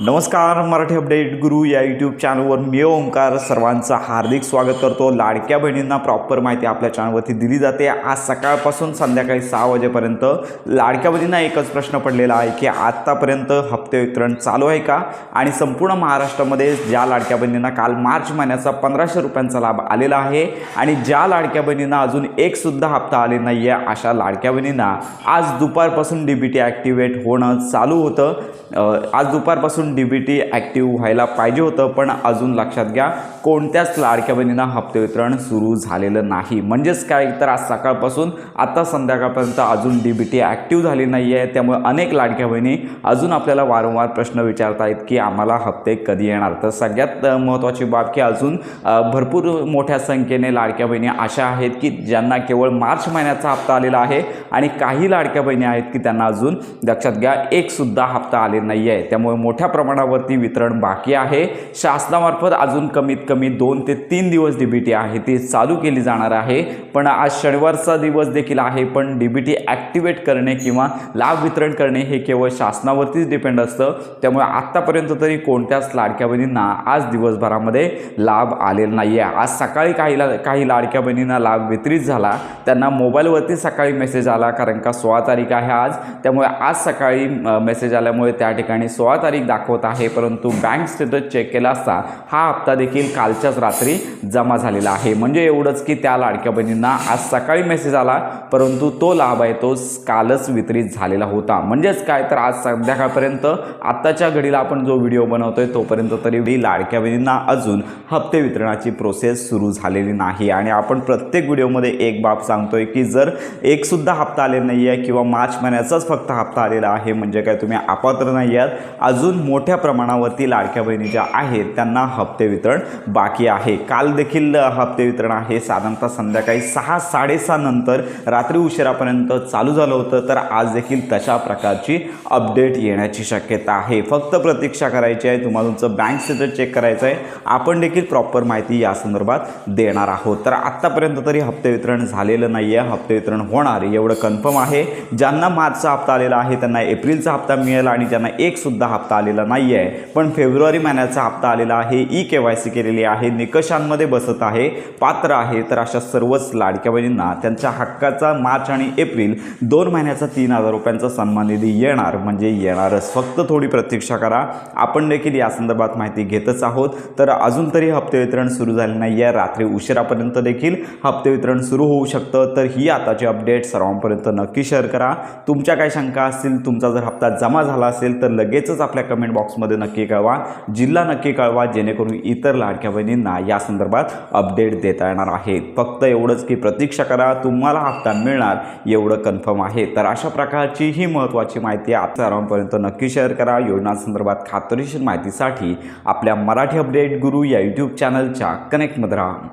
नमस्कार, मराठी अपडेट गुरु या यूट्यूब चॅनलवर मी ओंकार सर्वांचं हार्दिक स्वागत करतो। लाडक्या बहिणींना प्रॉपर माहिती आपल्या चॅनलवरती दिली जाते। आज सकाळपासून संध्याकाळी 6 वाजेपर्यंत लाडक्या बहिणींना एकच प्रश्न पडलेला आहे की आतापर्यंत हप्ते वितरण चालू आहे का, आणि संपूर्ण महाराष्ट्रामध्ये ज्या लाडक्या बहिणींना काल मार्च महिन्याचा 1500 रुपयांचा लाभ आलेला आहे आणि ज्या लाडक्या बहिणींना अजून एक सुद्धा हप्ता आले नाही आहे अशा लाडक्या बहिणींना आज दुपारपासून डीबीटी ॲक्टिवेट होणं चालू होतं। आज दुपारपासून डीबीटी ॲक्टिव्ह व्हायला पाहिजे होतं, पण अजून लक्षात घ्या कोणत्याच लाडक्या बहिणींना हप्ते वितरण सुरू झालेलं नाही। म्हणजेच काय, तर आज सकाळपासून आता संध्याकाळपर्यंत अजून डीबीटी ॲक्टिव्ह झाली नाही आहे। त्यामुळे अनेक लाडक्या बहिणी अजून आपल्याला वारंवार प्रश्न विचारत आहेत की आम्हाला हप्ते कधी येणार। तर सगळ्यात महत्त्वाची बाब की अजून भरपूर मोठ्या संख्येने लाडक्या बहिणी अशा आहेत की ज्यांना केवळ मार्च महिन्याचा हप्ता आलेला आहे आणि काही लाडक्या बहिणी आहेत की त्यांना अजून लक्षात घ्या एक सुद्धा हप्ता आले नाही आहे। त्यामुळे मोठ्या प्रमाणावरती वितरण बाकी आहे। शासनामार्फत अजून कमीत कमी 2 ते 3 दिवस डीबीटी आहे ती चालू केली जाणार आहे। पण आज शनिवारचा दिवस देखील आहे, पण डीबीटी ॲक्टिवेट करणे किंवा लाभ वितरण करणे हे केवळ शासनावरतीच डिपेंड असतं। त्यामुळे आत्तापर्यंत तरी कोणत्याच लाडक्या बहिणींना आज दिवसभरामध्ये लाभ आलेला नाही आहे। आज सकाळी काही लाडक्या बहिणींना लाभ वितरित झाला, त्यांना मोबाईलवरती सकाळी मेसेज आला, कारण का 16 तारीख आहे आज। त्यामुळे आज सकाळी मेसेज आल्यामुळे त्या ठिकाणी 16 तारीख दाखवत आहे, परंतु बँक स्टेटस चेक केला असता हा हप्ता देखील कालच्याच रात्री जमा झालेला आहे। म्हणजे एवढंच की त्या लाडक्या बहिणींना आज सकाळी मेसेज आला, परंतु तो लाभ आहे तो कालच वितरित झालेला होता। म्हणजेच काय, तर आज संध्याकाळपर्यंत आत्ताच्या घडीला आपण जो व्हिडिओ बनवतोय तोपर्यंत तरी लाडक्या बहिणींना अजून हप्ते वितरणाची प्रोसेस सुरू झालेली नाही। आणि आपण प्रत्येक व्हिडिओमध्ये एक बाब सांगतोय की जर एक सुद्धा हप्ता आलेला नाही आहे किंवा मार्च महिन्याचाच फक्त हप्ता आलेला आहे म्हणजे काय तुम्ही अपात्र नाही आहात, अजून मोठ्या प्रमाणावरती लाडक्या बहिणी ज्या आहेत त्यांना हप्ते वितरण बाकी आहे। काल देखील हप्ते वितरण आहे साधारणतः संध्याकाळी 6-6:30 नंतर रात्री उशिरापर्यंत चालू झालं होतं। तर आज देखील तशा प्रकारची अपडेट येण्याची शक्यता आहे। फक्त प्रतीक्षा करायची आहे, तुम्हाला तुमचं बँक स्टेटस चेक करायचं आहे, आपण देखील प्रॉपर माहिती या संदर्भात देणार आहोत। तर आत्तापर्यंत तरी हप्ते वितरण झालेलं नाही आहे, हप्ते वितरण होणार एवढं कन्फर्म आहे। ज्यांना मार्चचा हप्ता आलेला आहे त्यांना एप्रिलचा हप्ता मिळेल, आणि ज्यांना एक सुद्धा हप्ता आलेला नाही आहे पण फेब्रुवारी महिन्याचा हप्ता आलेला आहे, KYC केलेली आहे, निकषांमध्ये बसत आहे, पात्र आहे, तर अशा सर्वच लाडक्या बहिणींना त्यांच्या हक्काचा मार्च आणि एप्रिल 2 महिन्याचा 3000 रुपयांचा सन्मान निधी येणार म्हणजे येणारच। फक्त थोडी प्रतीक्षा करा, आपण देखील या संदर्भात माहिती घेतच आहोत। तर अजून तरी हप्ते वितरण सुरू झाले नाही आहे, रात्री उशिरापर्यंत देखील हप्ते वितरण सुरू होऊ शकतं। तर ही आताची अपडेट सर्वांपर्यंत नक्की शेअर करा। तुमच्या काय शंका असतील, तुमचा जर हप्ता जमा झाला असेल तर लगेचच आपल्या कमेंट बॉक्समध्ये नक्की कळवा, जिल्हा नक्की कळवा, जेणेकरून इतर लाडक्या बहिणींना या संदर्भात अपडेट देता येणार आहे। फक्त एवढंच की प्रतीक्षा करा, तुम्हाला हप्ता मिळणार एवढं कन्फर्म आहे। तर अशा प्रकारची ही महत्त्वाची माहिती आता सर्वांपर्यंत नक्की शेअर करा। योजनांसंदर्भात खात्रीशीर माहितीसाठी आपल्या मराठी अपडेट गुरु या यूट्यूब चॅनलच्या कनेक्टमध्ये राहा।